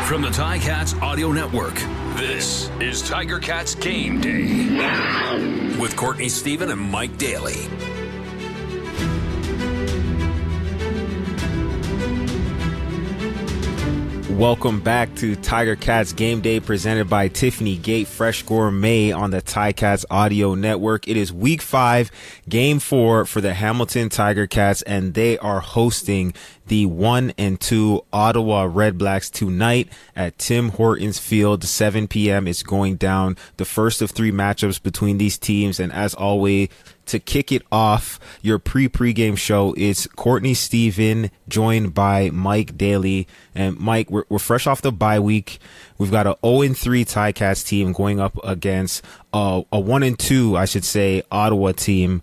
From the Ticats Audio Network, this is Tiger Cats Game Day with Courtney Stephen and Mike Daly. Welcome back to Tiger Cats Game Day, presented by Tiffany Gate Fresh Gourmet on the Ticats Audio Network. It is Week 5, Game 4 for the Hamilton Tiger Cats, and they are hosting the 1-2 Ottawa Redblacks tonight at Tim Hortons Field, 7 p.m. It's going down, the first of 3 matchups between these teams, and as always, to kick it off, your pregame show is Courtney Stephen, joined by Mike Daly. And Mike, we're fresh off the bye week. We've got a 0-3 Ticats team going up against a 1-2, I should say, Ottawa team.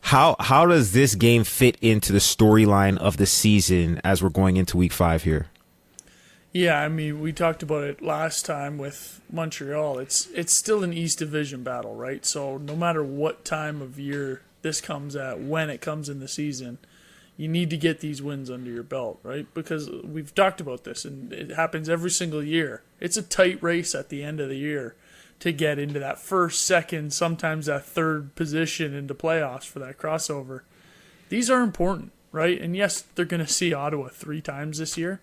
How does this game fit into the storyline of the season as we're going into Week 5 here? Yeah, I mean, we talked about it last time with Montreal. It's still an East Division battle, right? So no matter what time of year this comes at, when it comes in the season, you need to get these wins under your belt, right? Because we've talked about this, and it happens every single year. It's a tight race at the end of the year to get into that first, second, sometimes that third position into playoffs for that crossover. These are important, right? And yes, they're going to see Ottawa 3 times this year,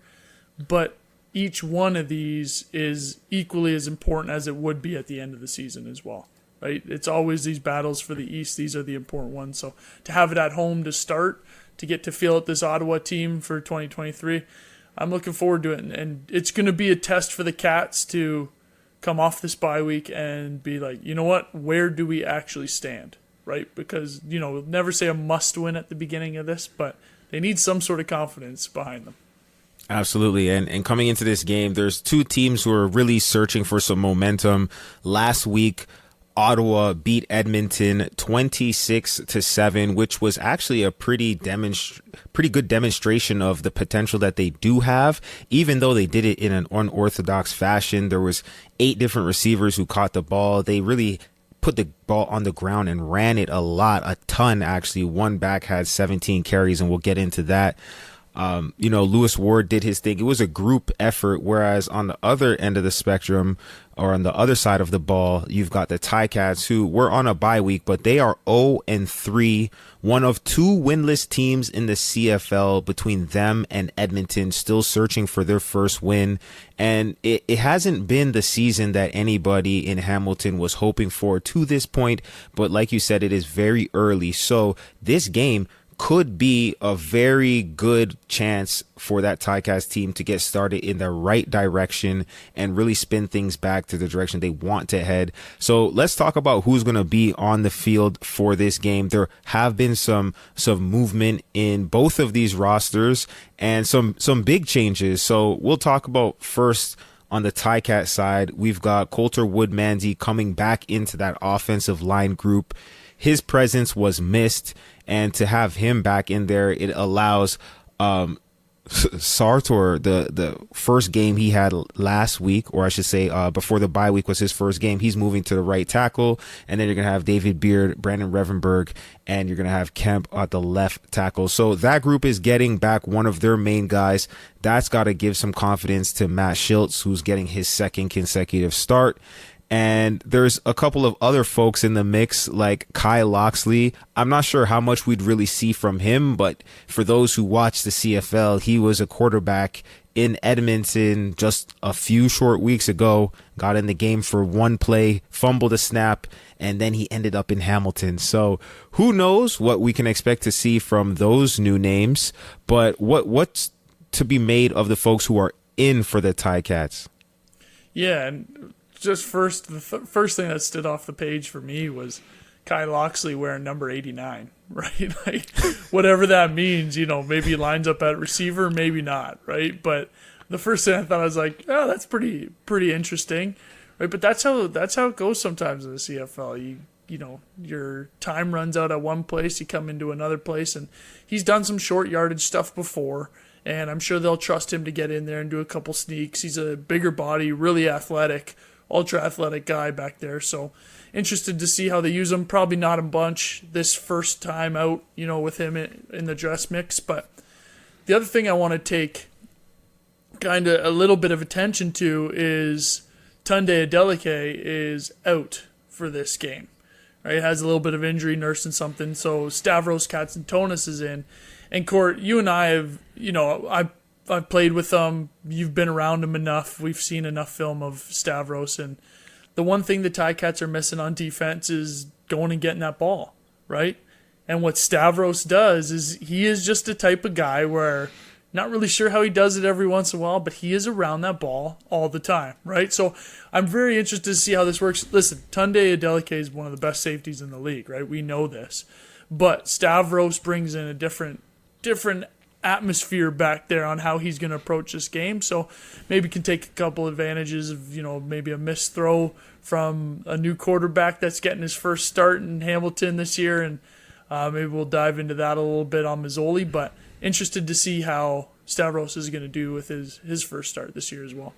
but each one of these is equally as important as it would be at the end of the season as well, right? It's always these battles for the East. These are the important ones. So to have it at home to start, to get to feel out this Ottawa team for 2023, I'm looking forward to it. And it's going to be a test for the Cats to come off this bye week and be like, you know what, where do we actually stand, right? Because, we'll never say a must win at the beginning of this, but they need some sort of confidence behind them. Absolutely. And coming into this game, there's 2 teams who are really searching for some momentum. Last week, Ottawa beat Edmonton 26-7, which was actually a pretty good demonstration of the potential that they do have, even though they did it in an unorthodox fashion. There was 8 different receivers who caught the ball. They really put the ball on the ground and ran it a ton, actually. One back had 17 carries, and we'll get into that. Lewis Ward did his thing. It was a group effort, whereas on the other end of the spectrum, or on the other side of the ball, you've got the Ticats, who were on a bye week, but they are 0-3, one of 2 winless teams in the CFL between them and Edmonton, still searching for their first win. And it hasn't been the season that anybody in Hamilton was hoping for to this point, but like you said, it is very early. So this game could be a very good chance for that Ticats team to get started in the right direction and really spin things back to the direction they want to head. So let's talk about who's going to be on the field for this game. There have been some movement in both of these rosters and some big changes. So we'll talk about first on the Ticat side. We've got Coulter Woodmansey coming back into that offensive line group. His presence was missed, and to have him back in there, it allows Sartor, the first game he had last week, or I should say before the bye week was his first game, he's moving to the right tackle, and then you're going to have David Beard, Brandon Revenberg, and you're going to have Kemp at the left tackle. So that group is getting back one of their main guys. That's got to give some confidence to Matt Schiltz, who's getting his second consecutive start. And there's a couple of other folks in the mix, like Kyle Loxley. I'm not sure how much we'd really see from him, but for those who watch the CFL, he was a quarterback in Edmonton just a few short weeks ago, got in the game for 1 play, fumbled a snap, and then he ended up in Hamilton. So who knows what we can expect to see from those new names, but what's to be made of the folks who are in for the Ticats? Yeah, and just the first thing that stood off the page for me was Kyle Loxley wearing number 89, right? Like, whatever that means, maybe he lines up at receiver, maybe not, right? But the first thing I thought, I was like, oh, that's pretty interesting, right? But that's how it goes sometimes in the CFL. Your time runs out at one place, you come into another place, and he's done some short yardage stuff before, and I'm sure they'll trust him to get in there and do a couple sneaks. He's a bigger body, really athletic, ultra-athletic guy back there, so interested to see how they use him. Probably not a bunch this first time out, with him in the dress mix. But the other thing I want to take kind of a little bit of attention to is Tunde Adeleke is out for this game. Right, has a little bit of injury, nursing something. So Stavros Katsantonis is in. And Court, you and I have, I've played with them. You've been around him enough. We've seen enough film of Stavros. And the one thing the Ticats are missing on defense is going and getting that ball, right? And what Stavros does is he is just a type of guy where not really sure how he does it every once in a while, but he is around that ball all the time, right? So I'm very interested to see how this works. Listen, Tunde Adeleke is one of the best safeties in the league, right? We know this. But Stavros brings in a different atmosphere back there on how he's going to approach this game. So maybe can take a couple advantages of, maybe a missed throw from a new quarterback that's getting his first start in Hamilton this year. And maybe we'll dive into that a little bit on Mazzoli, but interested to see how Stavros is going to do with his first start this year as well.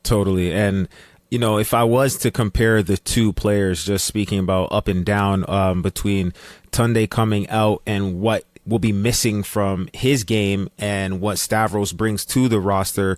Totally. And, if I was to compare the two players, just speaking about up and down between Tunde coming out and what will be missing from his game and what Stavros brings to the roster,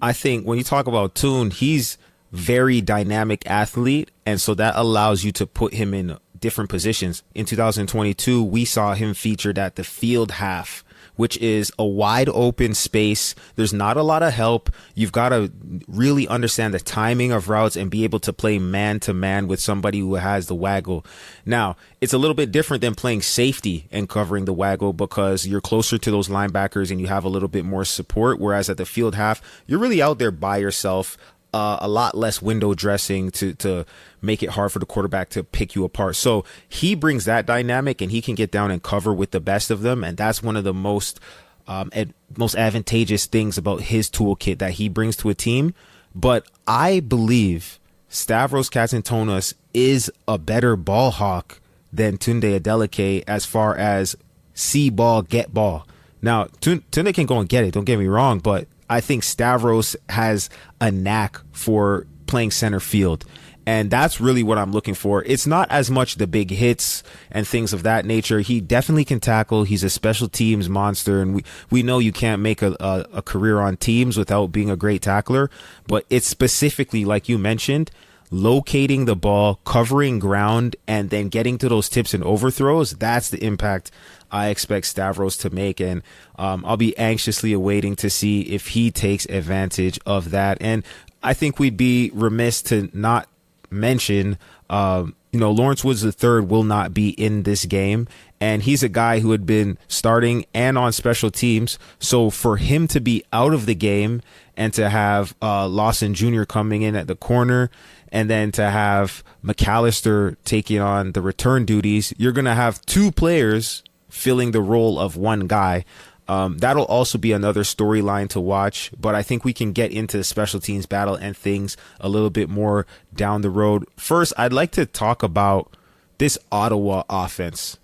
I think when you talk about Toon, he's very dynamic athlete. And so that allows you to put him in different positions. In 2022, we saw him featured at the field half, which is a wide open space. There's not a lot of help. You've got to really understand the timing of routes and be able to play man to man with somebody who has the waggle. Now, it's a little bit different than playing safety and covering the waggle because you're closer to those linebackers and you have a little bit more support. Whereas at the field half, you're really out there by yourself. A lot less window dressing to make it hard for the quarterback to pick you apart. So he brings that dynamic and he can get down and cover with the best of them. And that's one of the most advantageous things about his toolkit that he brings to a team. But I believe Stavros Katsantonis is a better ball hawk than Tunde Adeleke as far as see ball, get ball. Now, Tunde can go and get it. Don't get me wrong, but I think Stavros has a knack for playing center field. And that's really what I'm looking for. It's not as much the big hits and things of that nature. He definitely can tackle. He's a special teams monster. And we know you can't make a career on teams without being a great tackler. But it's specifically, like you mentioned, locating the ball, covering ground, and then getting to those tips and overthrows. That's the impact I expect Stavros to make, and I'll be anxiously awaiting to see if he takes advantage of that. And I think we'd be remiss to not mention, Lawrence Woods III will not be in this game, and he's a guy who had been starting and on special teams. So for him to be out of the game and to have Lawson Jr. coming in at the corner, and then to have McAllister taking on the return duties, you're going to have two players filling the role of one guy. That'll also be another storyline to watch, but I think we can get into the special teams battle and things a little bit more down the road. First, I'd like to talk about this Ottawa offense.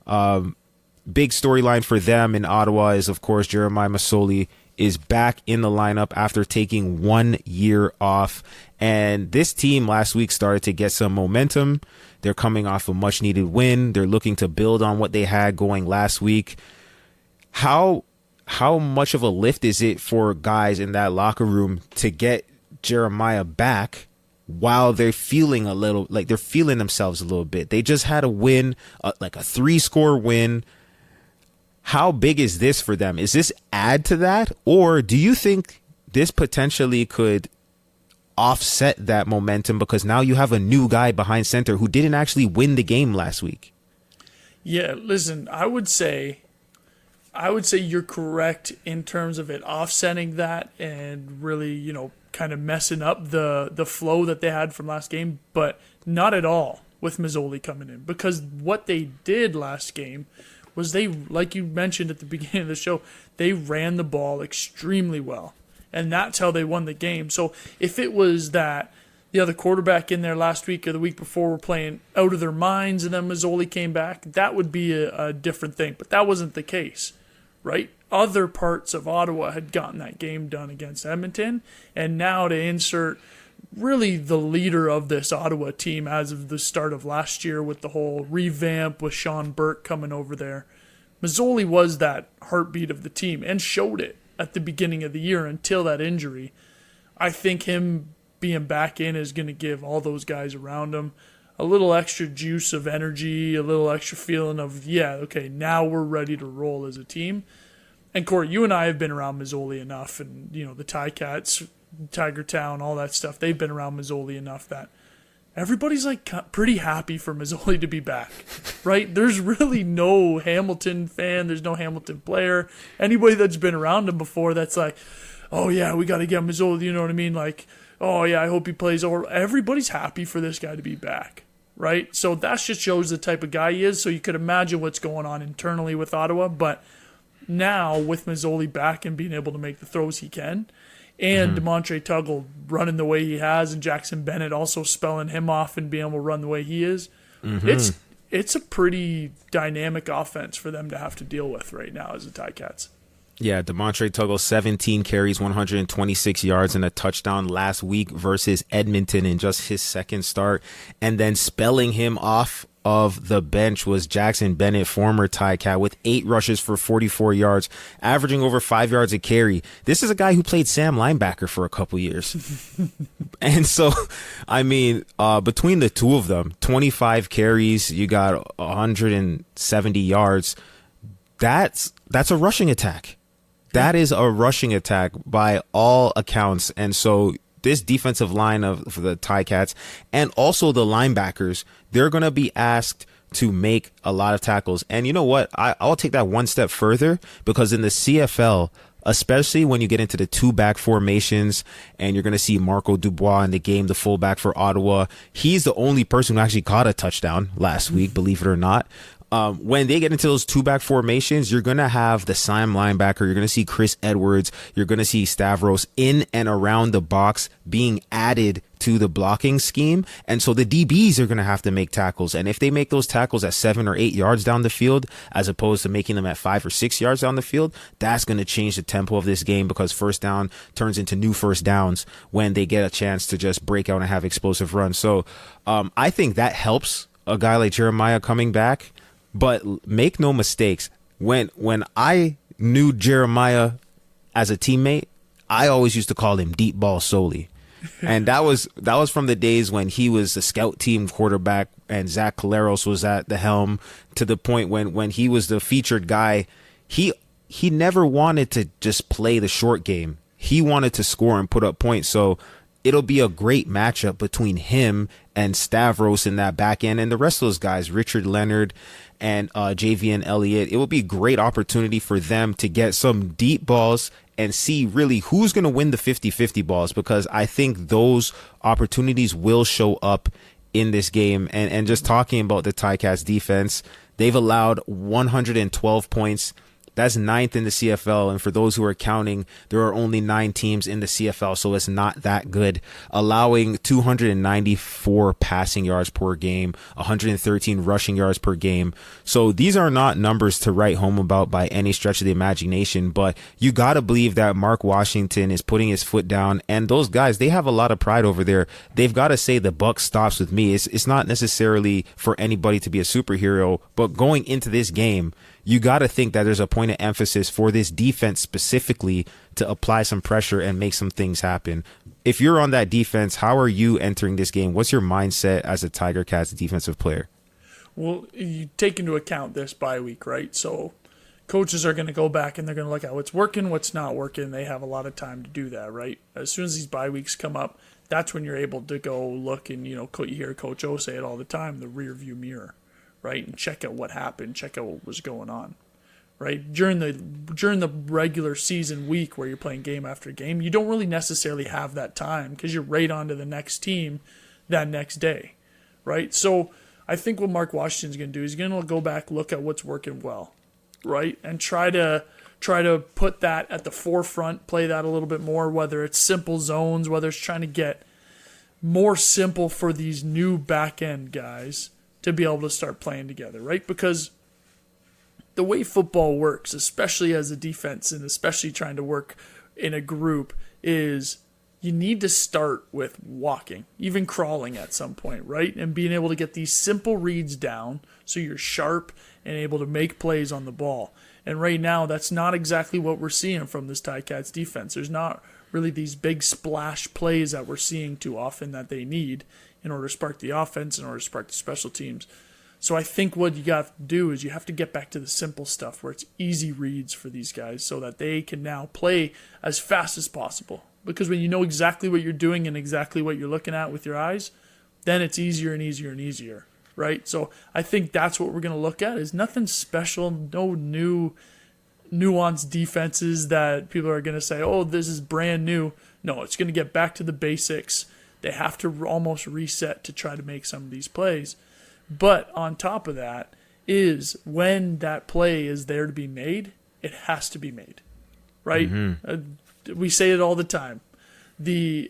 Big storyline for them in Ottawa is, of course, Jeremiah Masoli is back in the lineup after taking 1 year off. And this team last week started to get some momentum. They're coming off a much needed win. They're looking to build on what they had going last week. How much of a lift is it for guys in that locker room to get Jeremiah back while they're feeling a little like they're feeling themselves a little bit? They just had a win, like a 3-score win. How big is this for them? Is this add to that? Or do you think this potentially could offset that momentum because now you have a new guy behind center who didn't actually win the game last week? Yeah, listen, I would say you're correct in terms of it offsetting that and really, kind of messing up the flow that they had from last game, but not at all with Mazzoli coming in, because what they did last game was they, like you mentioned at the beginning of the show, they ran the ball extremely well. And that's how they won the game. So if it was that the other quarterback in there last week or the week before were playing out of their minds and then Mazzoli came back, that would be a different thing. But that wasn't the case, right? Other parts of Ottawa had gotten that game done against Edmonton. And now to insert really the leader of this Ottawa team as of the start of last year with the whole revamp with Sean Burke coming over there, Mazzoli was that heartbeat of the team and showed it. at the beginning of the year until that injury. I think him being back in is going to give all those guys around him a little extra juice of energy, a little extra feeling of, yeah, okay, now we're ready to roll as a team. And Court, you and I have been around Mazzoli enough, and the Ticats, Tiger Town, all that stuff, they've been around Mazzoli enough that everybody's like pretty happy for Mazzoli to be back, right? There's really no Hamilton fan, there's no Hamilton player, anybody that's been around him before that's like, oh yeah, we got to get Mazzoli, you know what I mean? Like, oh yeah, I hope he plays over. Everybody's happy for this guy to be back, right? So that just shows the type of guy he is. So you could imagine what's going on internally with Ottawa. But now with Mazzoli back and being able to make the throws he can, and DeMontre Tuggle running the way he has, and Jackson Bennett also spelling him off and being able to run the way he is, it's a pretty dynamic offense for them to have to deal with right now as the Ticats. Yeah, DeMontre Tuggle, 17 carries, 126 yards, and a touchdown last week versus Edmonton in just his second start. And then spelling him off of the bench was Jackson Bennett, former Ticat, with 8 rushes for 44 yards, averaging over 5 yards a carry. This is a guy who played Sam linebacker for a couple years. And so, I mean, between the two of them, 25 carries, you got 170 yards. That's a rushing attack. That is a rushing attack by all accounts. And so this defensive line for the Ticats and also the linebackers, they're going to be asked to make a lot of tackles. And you know what? I'll take that one step further, because in the CFL, especially when you get into the 2-back formations and you're going to see Marco Dubois in the game, the fullback for Ottawa, he's the only person who actually caught a touchdown last week, believe it or not. When they get into those 2-back formations, you're going to have the Sam linebacker. You're going to see Chris Edwards. You're going to see Stavros in and around the box being added to the blocking scheme. And so the DBs are going to have to make tackles. And if they make those tackles at 7 or 8 yards down the field, as opposed to making them at 5 or 6 yards down the field, that's going to change the tempo of this game, because first down turns into new first downs when they get a chance to just break out and have explosive runs. So I think that helps a guy like Jeremiah coming back. But make no mistakes, when I knew Jeremiah as a teammate, I always used to call him Deep Ball Soli. And that was from the days when he was the scout team quarterback and Zach Caleros was at the helm, to the point when he was the featured guy. He never wanted to just play the short game. He wanted to score and put up points. So it'll be a great matchup between him and Stavros in that back end, and the rest of those guys, Richard Leonard and JVN Elliott. It will be a great opportunity for them to get some deep balls and see really who's going to win the 50-50 balls, because I think those opportunities will show up in this game. And just talking about the Ticats defense, they've allowed 112 points. That's 9th in the CFL. And for those who are counting, there are only 9 teams in the CFL, so it's not that good. Allowing 294 passing yards per game, 113 rushing yards per game. So these are not numbers to write home about by any stretch of the imagination, but you got to believe that Mark Washington is putting his foot down, and those guys, they have a lot of pride over there. They've got to say the buck stops with me. It's not necessarily for anybody to be a superhero, but going into this game, you got to think that there's a point of emphasis for this defense specifically to apply some pressure and make some things happen. If you're on that defense, how are you entering this game? What's your mindset as a Tiger Cats defensive player? Well, you take into account this bye week, right? So coaches are going to go back and they're going to look at what's working, what's not working. They have a lot of time to do that, right? As soon as these bye weeks come up, that's when you're able to go look and, you hear Coach O say it all the time, the rear view mirror. Right, and check out what happened, check out what was going on, right? During the regular season week where you're playing game after game, you don't really necessarily have that time because you're right on to the next team that next day, right? So I think what Mark Washington's going to do is he's going to go back, look at what's working well, right, and try to put that at the forefront, play that a little bit more, whether it's simple zones, whether it's trying to get more simple for these new back end guys to be able to start playing together, right? Because the way football works, especially as a defense and especially trying to work in a group, is you need to start with walking, even crawling at some point, right? And being able to get these simple reads down so you're sharp and able to make plays on the ball. And right now, that's not exactly what we're seeing from this Ticats defense. There's not really these big splash plays that we're seeing too often that they need in order to spark the offense, in order to spark the special teams. So I think what you got to do is you have to get back to the simple stuff where it's easy reads for these guys so that they can now play as fast as possible. Because when you know exactly what you're doing and exactly what you're looking at with your eyes, then it's easier and easier and easier, right? So I think that's what we're going to look at is nothing special, no new nuanced defenses that people are going to say, oh, this is brand new. No, it's going to get back to the basics. They have to almost reset to try to make some of these plays. But on top of that is when that play is there to be made, it has to be made, right? We say it all the time. The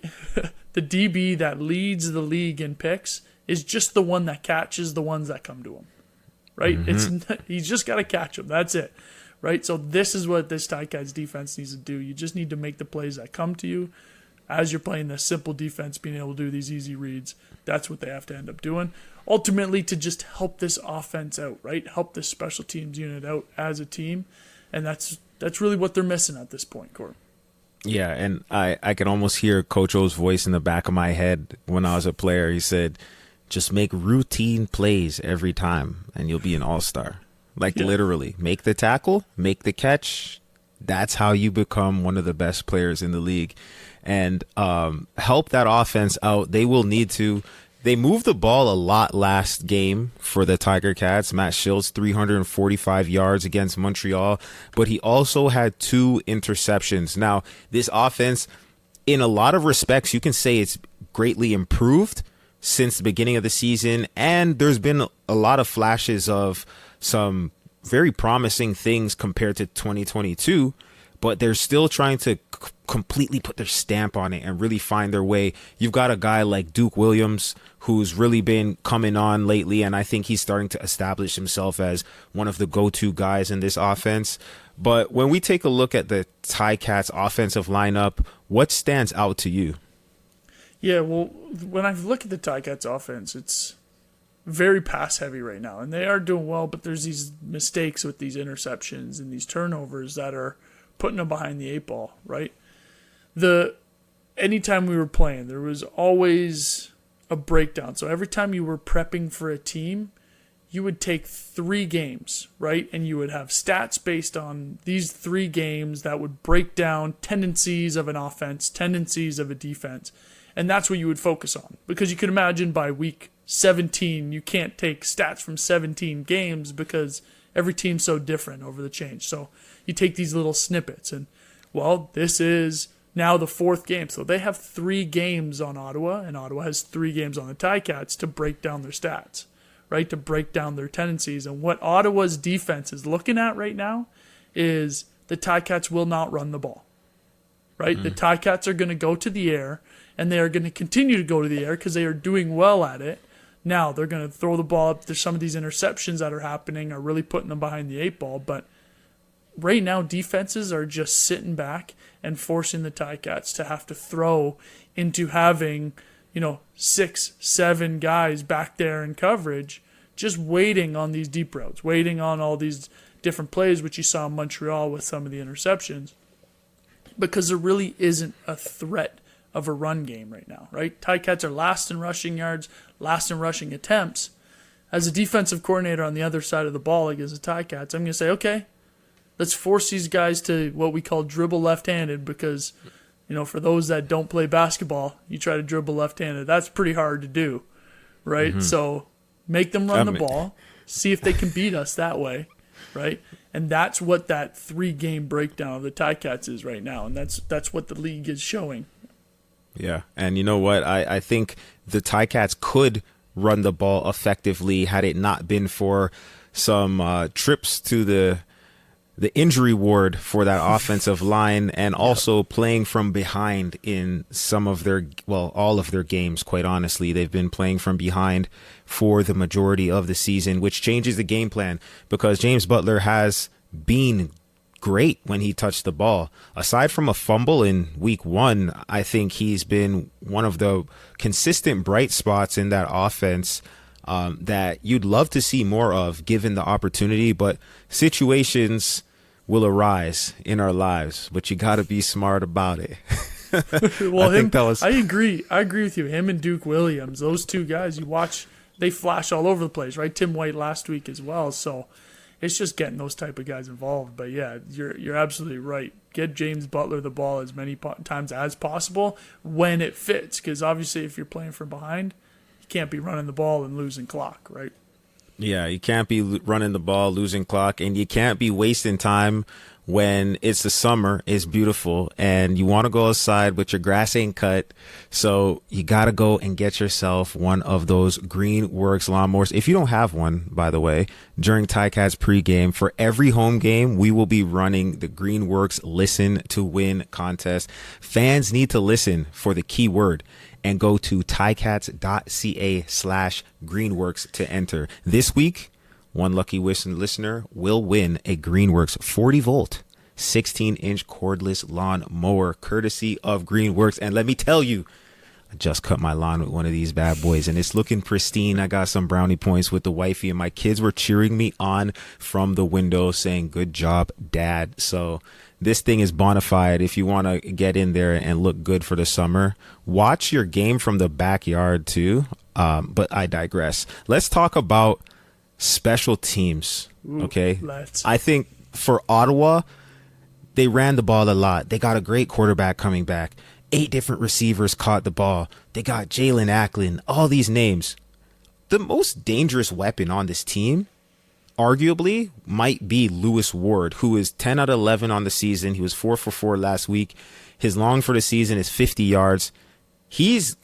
DB that leads the league in picks is just the one that catches the ones that come to him, right? He's just got to catch them. That's it, right? So this is what this Ticats defense needs to do. You just need to make the plays that come to you as you're playing this simple defense, being able to do these easy reads. That's what they have to end up doing. Ultimately, to just help this offense out, right? Help this special teams unit out as a team. And that's really what they're missing at this point, Court. Yeah, and I can almost hear Coach O's voice in the back of my head when I was a player. He said, just make routine plays every time, and you'll be an all-star. Literally, make the tackle, make the catch. That's how you become one of the best players in the league. And help that offense out. They will need to. They moved the ball a lot last game for the Tiger Cats. Matt Shiltz, 345 yards against Montreal, but he also had 2 interceptions. Now, this offense, in a lot of respects, you can say it's greatly improved since the beginning of the season, and there's been a lot of flashes of some very promising things compared to 2022, but they're still trying to completely put their stamp on it and really find their way. You've got a guy like Duke Williams who's really been coming on lately, and I think he's starting to establish himself as one of the go-to guys in this offense. But when we take a look at the Ticats offensive lineup, what stands out to you? Yeah, well, when I look at the Ticats offense, it's very pass-heavy right now, and they are doing well, but there's these mistakes with these interceptions and these turnovers that are putting them behind the 8 ball, right? Anytime we were playing, there was always a breakdown. So every time you were prepping for a team, you would take 3 games, right? And you would have stats based on these 3 games that would break down tendencies of an offense, tendencies of a defense. And that's what you would focus on. Because you can imagine by week 17, you can't take stats from 17 games because every team's so different over the change. So you take these little snippets and, well, this is now the 4th game. So they have 3 games on Ottawa, and Ottawa has 3 games on the Ticats to break down their stats, right? To break down their tendencies. And what Ottawa's defense is looking at right now is the Ticats will not run the ball, right? The Ticats are going to go to the air, and they are going to continue to go to the air because they are doing well at it. Now they're going to throw the ball up. There's some of these interceptions that are happening are really putting them behind the 8 ball, but right now defenses are just sitting back and forcing the Ticats to have to throw into having, 6, 7 guys back there in coverage, just waiting on these deep routes, waiting on all these different plays, which you saw in Montreal with some of the interceptions, because there really isn't a threat of a run game right now, right? Ticats are last in rushing yards, last in rushing attempts. As a defensive coordinator on the other side of the ball against the Ticats, I'm going to say, okay, let's force these guys to what we call dribble left-handed because, for those that don't play basketball, you try to dribble left-handed. That's pretty hard to do, right? So make them run the ball, see if they can beat us that way, right? And that's what that 3-game breakdown of the Ticats is right now, and that's what the league is showing. Yeah, and you know what? I think the Ticats could run the ball effectively had it not been for some trips to the injury ward for that offensive line, and also playing from behind in some of all of their games. Quite honestly, they've been playing from behind for the majority of the season, which changes the game plan because James Butler has been great when he touched the ball. Aside from a fumble in week 1, I think he's been one of the consistent bright spots in that offense that you'd love to see more of given the opportunity, but situations will arise in our lives, but you got to be smart about it. Well, I agree. I agree with you. Him and Duke Williams, those two guys, you watch, they flash all over the place, right? Tim White last week as well. So it's just getting those type of guys involved. But yeah, you're absolutely right. Get James Butler the ball as many times as possible when it fits, because obviously if you're playing from behind, you can't be running the ball and losing clock, right? Yeah, you can't be running the ball, losing clock, and you can't be wasting time when it's the summer, it's beautiful, and you want to go outside, but your grass ain't cut. So you got to go and get yourself one of those Greenworks lawnmowers. If you don't have one, by the way, during Ticats pregame, for every home game, we will be running the Greenworks Listen to Win contest. Fans need to listen for the keyword and go to ticats.ca/Greenworks to enter. This week, one lucky listener will win a Greenworks 40-volt, 16-inch cordless lawn mower, courtesy of Greenworks. And let me tell you, I just cut my lawn with one of these bad boys, and it's looking pristine. I got some brownie points with the wifey, and my kids were cheering me on from the window saying, "Good job, Dad." So this thing is bona fide. If you want to get in there and look good for the summer, watch your game from the backyard too. But I digress. Let's talk about special teams. Okay. I think for Ottawa, they ran the ball a lot. They got a great quarterback coming back. 8 different receivers caught the ball. They got Jalen Acklin, all these names. The most dangerous weapon on this team arguably might be Lewis Ward, who is 10 out of 11 on the season. He was 4 for 4 last week. His long for the season is 50 yards. He's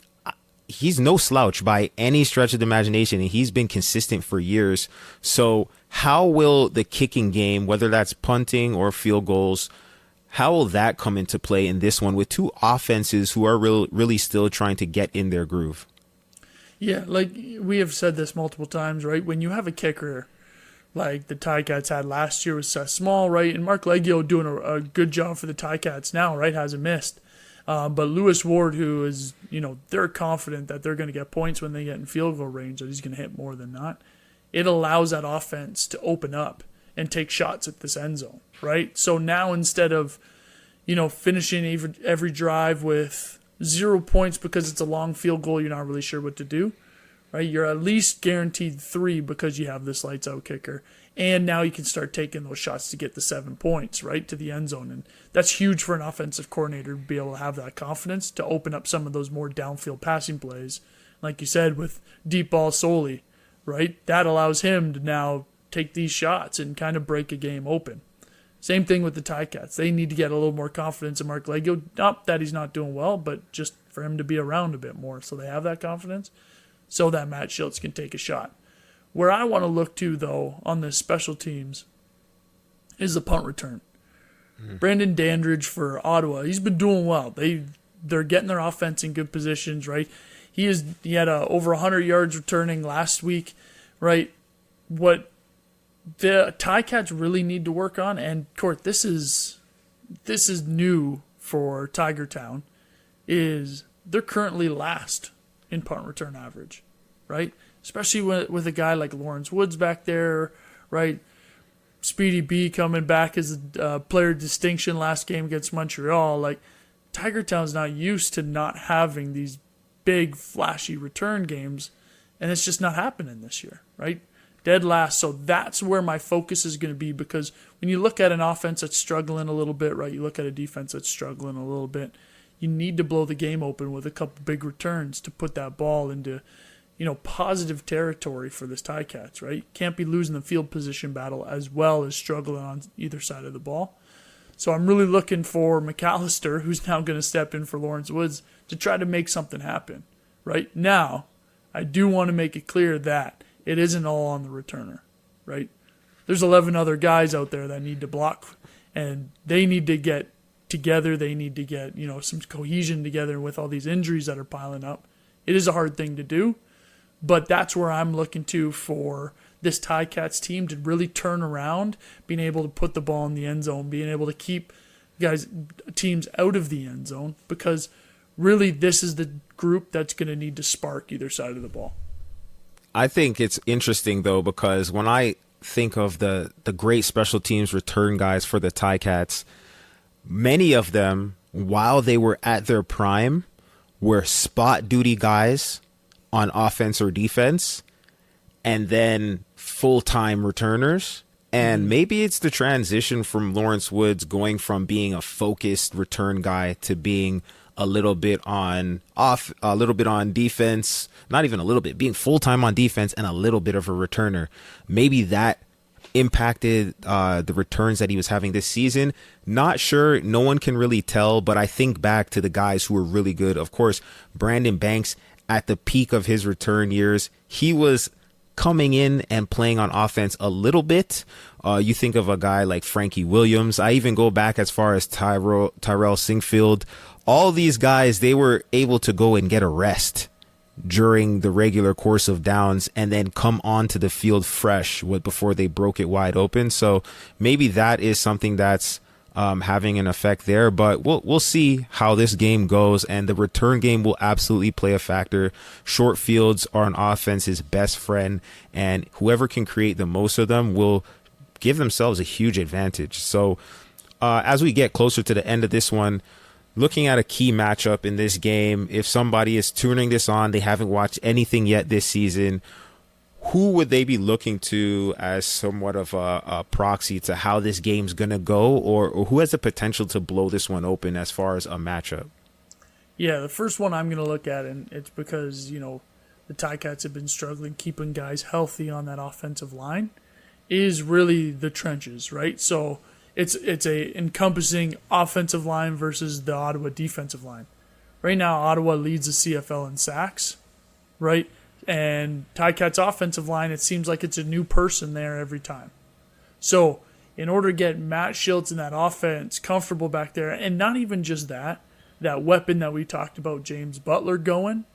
no slouch by any stretch of the imagination, and he's been consistent for years. So how will the kicking game, whether that's punting or field goals, how will that come into play in this one with two offenses who are really still trying to get in their groove? Yeah, like we have said this multiple times, right? When you have a kicker like the Ticats had last year with Seth Small, right? And Mark Leggio doing a good job for the Ticats now, right? Hasn't missed. But Lewis Ward, who is, they're confident that they're going to get points when they get in field goal range, that he's going to hit more than not. It allows that offense to open up and take shots at this end zone, right? So now instead of, finishing every drive with 0 points because it's a long field goal, you're not really sure what to do, right? You're at least guaranteed 3 because you have this lights out kicker. And now you can start taking those shots to get the 7 points, right, to the end zone. And that's huge for an offensive coordinator to be able to have that confidence to open up some of those more downfield passing plays. Like you said, with deep ball solely, right? That allows him to now take these shots and kind of break a game open. Same thing with the Ticats. They need to get a little more confidence in Mark Leggio. Not that he's not doing well, but just for him to be around a bit more. So they have that confidence so that Matt Schultz can take a shot. Where I want to look to, though, on the special teams is the punt return. Brandon Dandridge for Ottawa, he's been doing well. They're getting their offense in good positions, right? He had over 100 yards returning last week, right? What the Ticats really need to work on, and Court, this is new for Tigertown, is they're currently last in punt return average, right? Especially with a guy like Lawrence Woods back there, right? Speedy B coming back as a player distinction last game against Montreal. Like, Tigertown's not used to not having these big, flashy return games, and it's just not happening this year, right? Dead last. So that's where my focus is going to be, because when you look at an offense that's struggling a little bit, right? You look at a defense that's struggling a little bit. You need to blow the game open with a couple big returns to put that ball into positive territory for this Ticats, right? Can't be losing the field position battle as well as struggling on either side of the ball. So I'm really looking for McAllister, who's now going to step in for Lawrence Woods, to try to make something happen. Right now, I do want to make it clear that it isn't all on the returner, right? There's 11 other guys out there that need to block, and they need to get together. They need to get, some cohesion together with all these injuries that are piling up. It is a hard thing to do. But that's where I'm looking to for this Ticats team to really turn around, being able to put the ball in the end zone, being able to keep teams out of the end zone, because really this is the group that's going to need to spark either side of the ball. I think it's interesting, though, because when I think of the great special teams return guys for the Ticats, many of them, while they were at their prime, were spot duty guys on offense or defense, and then full-time returners. And maybe it's the transition from Lawrence Woods going from being a focused return guy to being a little bit on defense, not even a little bit, being full-time on defense and a little bit of a returner. Maybe that impacted the returns that he was having this season. Not sure. No one can really tell, but I think back to the guys who were really good. Of course, Brandon Banks, at the peak of his return years, he was coming in and playing on offense a little bit. You think of a guy like Frankie Williams. I even go back as far as Tyrell Singfield. All these guys, they were able to go and get a rest during the regular course of downs and then come onto the field fresh before they broke it wide open. So maybe that is something that's having an effect there, but we'll see how this game goes, and the return game will absolutely play a factor. Short fields are an offense's best friend, and whoever can create the most of them will give themselves a huge advantage. So as we get closer to the end of this one, looking at a key matchup in this game, if somebody is tuning this on, they haven't watched anything yet this season, who would they be looking to as somewhat of a proxy to how this game's going to go, or who has the potential to blow this one open as far as a matchup? Yeah, the first one I'm going to look at, and it's because, the Ticats have been struggling keeping guys healthy on that offensive line, is really the trenches, right? So it's a encompassing offensive line versus the Ottawa defensive line. Right now, Ottawa leads the CFL in sacks, right? And Ticats offensive line, it seems like it's a new person there every time. So in order to get Matt Schiltz and that offense comfortable back there, and not even just that weapon that we talked about, James Butler, going,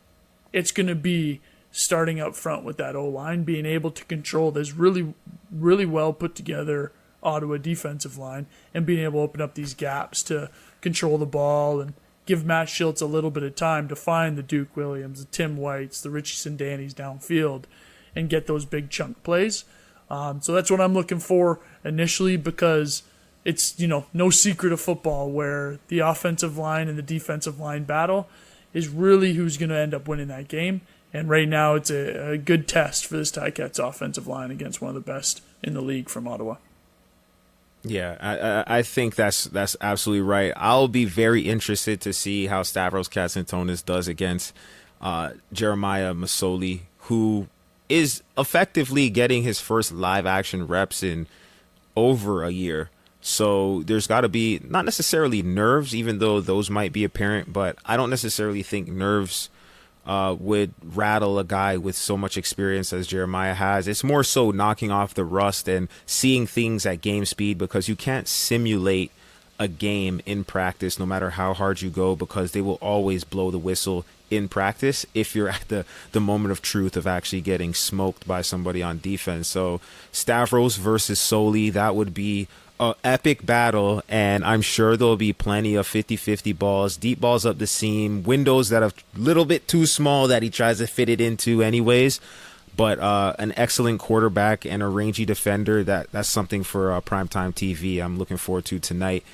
it's going to be starting up front with that O-line, being able to control this really, really well put together Ottawa defensive line and being able to open up these gaps to control the ball and give Matt Schiltz a little bit of time to find the Duke Williams, the Tim Whites, the Richie Sindani's downfield and get those big chunk plays. So that's what I'm looking for initially, because it's, no secret of football where the offensive line and the defensive line battle is really who's going to end up winning that game. And right now it's a good test for this Ticats offensive line against one of the best in the league from Ottawa. Yeah, I think that's absolutely right. I'll be very interested to see how Stavros Katsantonis does against Jeremiah Masoli, who is effectively getting his first live action reps in over a year. So there's got to be not necessarily nerves, even though those might be apparent, but I don't necessarily think nerves would rattle a guy with so much experience as Jeremiah has. It's more so knocking off the rust and seeing things at game speed, because you can't simulate a game in practice no matter how hard you go, because they will always blow the whistle in practice if you're at the moment of truth of actually getting smoked by somebody on defense. So Stavros versus Soli, that would be an epic battle, and I'm sure there'll be plenty of 50-50 balls, deep balls up the seam, windows that are a little bit too small that he tries to fit it into anyways. But an excellent quarterback and a rangy defender, that's something for primetime TV I'm looking forward to tonight.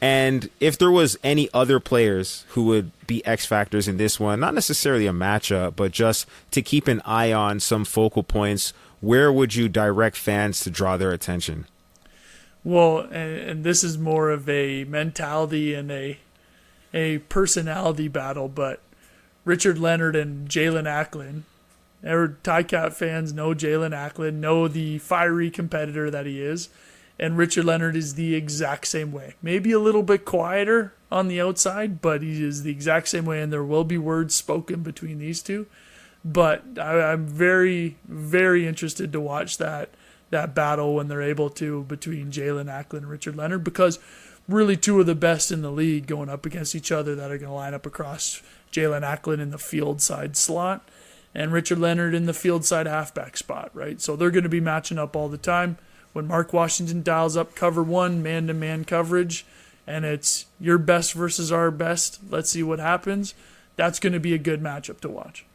And if there was any other players who would be X factors in this one, not necessarily a matchup, but just to keep an eye on some focal points, where would you direct fans to draw their attention? Well, and this is more of a mentality and a personality battle, but Richard Leonard and Jalen Acklin, Ticat fans know Jalen Acklin, know the fiery competitor that he is, and Richard Leonard is the exact same way. Maybe a little bit quieter on the outside, but he is the exact same way, and there will be words spoken between these two. But I'm very, very interested to watch that battle when they're able to, between Jalen Acklin and Richard Leonard, because really two of the best in the league going up against each other that are going to line up across Jalen Acklin in the field side slot and Richard Leonard in the field side halfback spot, right? So they're going to be matching up all the time. When Mark Washington dials up cover one, man-to-man coverage, and it's your best versus our best, let's see what happens, that's going to be a good matchup to watch.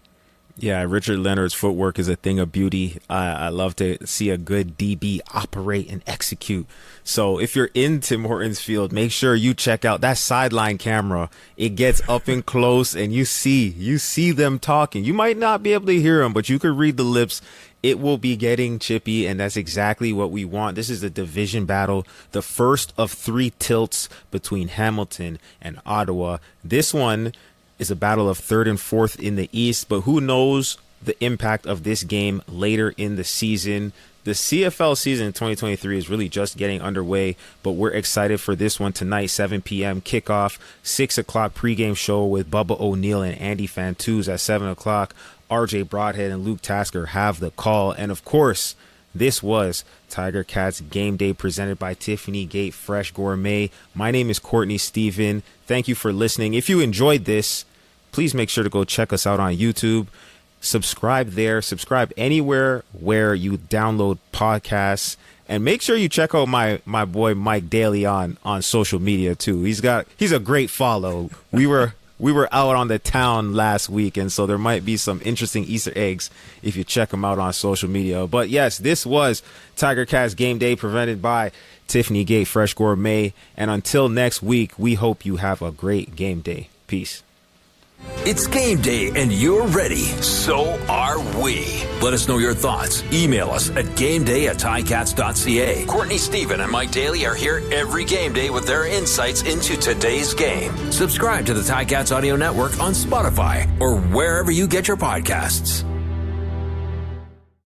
Yeah, Richard Leonard's footwork is a thing of beauty. I love to see a good DB operate and execute. So if you're in Tim Hortons Field, make sure you check out that sideline camera. It gets up and close, and you see them talking. You might not be able to hear them, but you could read the lips. It will be getting chippy, and that's exactly what we want. This is the division battle, the first of 3 tilts between Hamilton and Ottawa. This one is a battle of 3rd and 4th in the East, but who knows the impact of this game later in the season. The CFL season in 2023 is really just getting underway, but we're excited for this one tonight, 7 p.m. kickoff, 6 o'clock pregame show with Bubba O'Neill and Andy Fantuz at 7 o'clock. RJ Broadhead and Luke Tasker have the call. And of course, this was Tiger Cats Game Day presented by Tiffany Gate Fresh Gourmet. My name is Courtney Stephen. Thank you for listening. If you enjoyed this, please make sure to go check us out on YouTube. Subscribe there. Subscribe anywhere where you download podcasts. And make sure you check out my boy Mike Daly on social media too. He's a great follow. We were out on the town last week, and so there might be some interesting Easter eggs if you check them out on social media. But yes, this was Tiger Cats Game Day presented by Tiffany Gate Fresh Gourmet. And until next week, we hope you have a great game day. Peace. It's game day and you're ready. So are we. Let us know your thoughts. Email us at gameday@ticats.ca. Courtney Stephen and Mike Daly are here every game day with their insights into today's game. Subscribe to the Ticats Audio Network on Spotify or wherever you get your podcasts.